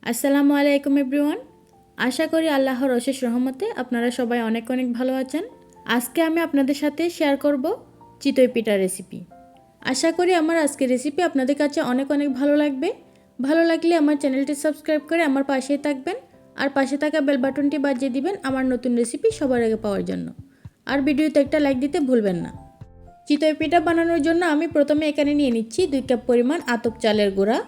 আসসালামু আলাইকুম এভরিওয়ান। আশা করি আল্লাহর অশেষ রহমতে আপনারা সবাই অনেক অনেক ভালো আছেন। আজকে আমি আপনাদের সাথে শেয়ার করব চিতই পিঠার রেসিপি। আশা করি আমার আজকের রেসিপি আপনাদের কাছে অনেক অনেক ভালো লাগবে। ভালো লাগলে আমার চ্যানেলটি সাবস্ক্রাইব করে আমার পাশেই থাকবেন আর পাশে থাকা বেল বাটনটি বাজিয়ে দিবেন আমার নতুন রেসিপি সবার আগে পাওয়ার জন্য। আর ভিডিওতে একটা লাইক দিতে ভুলবেন না। চিতই পিঠা বানানোর জন্য আমি প্রথমে এখানে নিয়ে নিচ্ছি 2 কাপ পরিমাণ আতপ চালের গুঁড়া।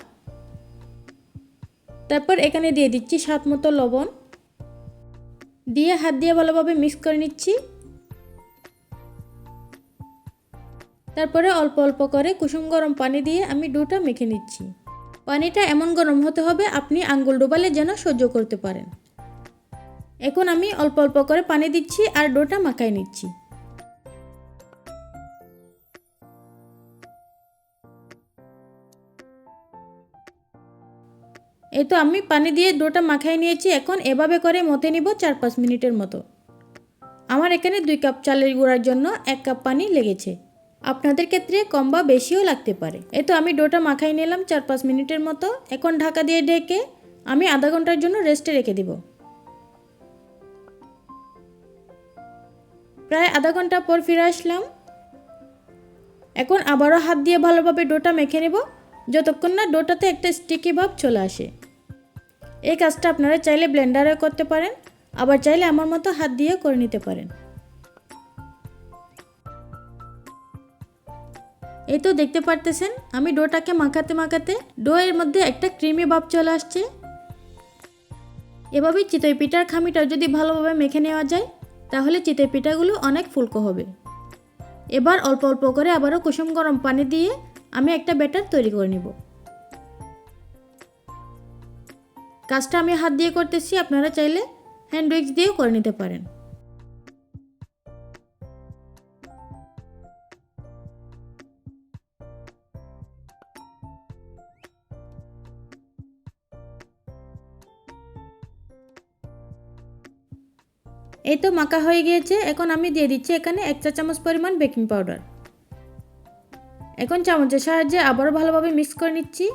তারপর এখানে দিয়ে দিচ্ছি স্বাদ মতো লবণ, দিয়ে হাত দিয়ে ভালোভাবে মিক্স করে নিচ্ছি। তারপরে অল্প অল্প করে কুসুম গরম পানি দিয়ে আমি ডোটা মেখে নিচ্ছি। পানিটা এমন গরম হতে হবে আপনি আঙ্গুল ডোবালে যেন সহ্য করতে পারেন। এখন আমি অল্প অল্প করে পানি দিচ্ছি আর ডোটা মাখায় নিচ্ছি। এই তো আমি পানি দিয়ে ডোটা মাখায় নিয়েছি। এখন এভাবে করে মতে নিব 4-5 মিনিটের মতো। আমার এখানে 2 কাপ চালের গুঁড়ার জন্য 1 কাপ পানি লেগেছে। আপনাদের ক্ষেত্রে কম বা বেশিও লাগতে পারে। এই তো আমি ডোটা মাখাই নিলাম 4-5 মিনিটের মতো। এখন ঢাকা দিয়ে ঢেকে আমি আধা ঘন্টার জন্য রেস্টে রেখে দিব। প্রায় আধা ঘন্টা পর ফিরে আসলাম। এখন আবারও হাত দিয়ে ভালোভাবে ডোটা মেখে নেব যতক্ষণ না ডোটাতে একটা স্টিকি ভাব চলে আসে। এই কাজটা আপনারা চাইলে ব্লেন্ডারে করতে পারেন, আবার চাইলে আমার মতো হাত দিয়ে করে নিতে পারেন। এই তো দেখতে পারতেছেন আমি ডোটাকে মাখাতে মাখাতে ডোয়ের মধ্যে একটা ক্রিমি ভাব চলে আসছে। এভাবেই চিতই পিঠার খামিটা যদি ভালোভাবে মেখে নেওয়া যায় তাহলে চিতই পিঠাগুলো অনেক ফুলকো হবে। এবার অল্প অল্প করে আবারও কুসুম গরম পানি দিয়ে আমি একটা ব্যাটার তৈরি করে নিব। কাজটা আমি হাত দিয়ে করতেছি, আপনারা চাইলে হ্যান্ড উইক্স দিয়েও করে নিতে পারেন। এই তো মাখা হয়ে গিয়েছে। এখন আমি দিয়ে দিচ্ছি এখানে 1 চা চামচ পরিমাণ বেকিং পাউডার। এখন চামচের সাহায্যে আবারও ভালোভাবে মিক্স করে নিচ্ছি।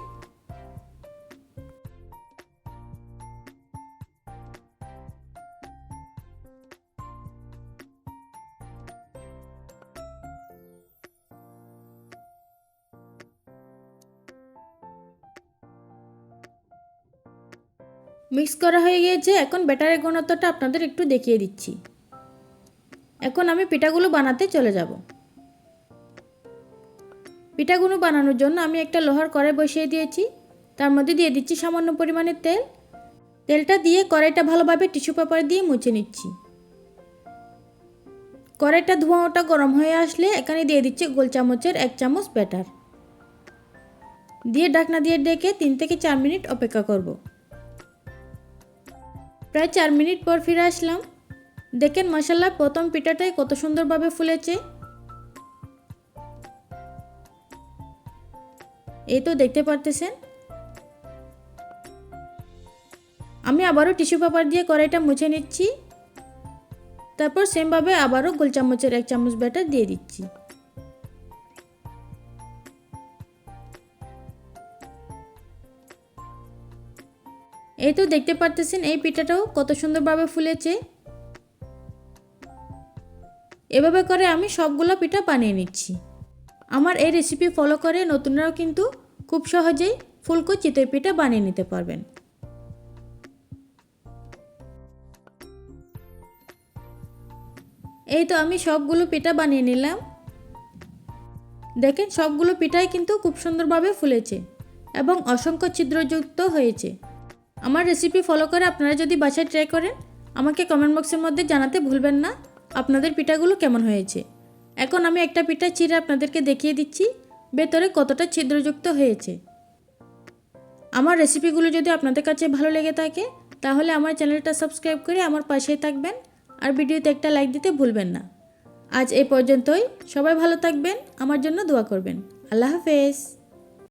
মিক্স করা হয়ে গিয়েছে। এখন ব্যাটারের ঘনত্বটা আপনাদের একটু দেখিয়ে দিচ্ছি। এখন আমি পিঠাগুলো বানাতে চলে যাব। পিঠাগুলো বানানোর জন্য আমি একটা লোহার কড়াই বসিয়ে দিয়েছি। তার মধ্যে দিয়ে দিচ্ছি সামান্য পরিমাণে তেল। তেলটা দিয়ে কড়াইটা ভালোভাবে টিস্যু পেপার দিয়ে মুছে নিচ্ছি। কড়াইটা ধোঁয়াটা গরম হয়ে আসলে এখানে দিয়ে দিচ্ছি গোল চামচের 1 চামচ ব্যাটার দিয়ে ঢাকনা দিয়ে ঢেকে 3 থেকে 4 মিনিট অপেক্ষা করব। প্রায় 4 মিনিট পর ফিরে আসলাম। দেখেন মাশাআল্লাহ প্রথম পিঠাটাই কত সুন্দরভাবে ফুলেছে। এই তো দেখতে পারতেছেন। আমি আবারও টিস্যু পেপার দিয়ে কড়াইটা মুছে নিচ্ছি। তারপর সেমভাবে আবারও গোল চামচের 1 চামচ ব্যাটার দিয়ে দিচ্ছি। এই তো দেখতে পারতেছেন এই পিঠাটাও কত সুন্দরভাবে ফুলেছে। এভাবে করে আমি সবগুলো পিঠা বানিয়ে নিচ্ছি। আমার এই রেসিপি ফলো করে নতুনরাও কিন্তু খুব সহজেই ফুলকো চিতই পিঠা বানিয়ে নিতে পারবেন। এই তো আমি সবগুলো পিঠা বানিয়ে নিলাম। দেখেন সবগুলো পিঠাই কিন্তু খুব সুন্দরভাবে ফুলেছে এবং অসংখ্য ছিদ্রযুক্ত হয়েছে। আমার রেসিপি ফলো করে আপনারা যদি বাসায় ট্রাই করেন আমাকে কমেন্ট বক্সের মধ্যে জানাতে ভুলবেন না আপনাদের পিঠাগুলো কেমন হয়েছে। এখন আমি একটা পিঠা চিড়ে আপনাদেরকে দেখিয়ে দিচ্ছি ভেতরে কতটা ছিদ্রযুক্ত হয়েছে। আমার রেসিপিগুলো যদি আপনাদের কাছে ভালো লেগে থাকে তাহলে আমার চ্যানেলটা সাবস্ক্রাইব করে আমার পাশেই থাকবেন আর ভিডিওতে একটা লাইক দিতে ভুলবেন না। আজ এই পর্যন্তই। সবাই ভালো থাকবেন, আমার জন্য দোয়া করবেন। আল্লাহ হাফেজ।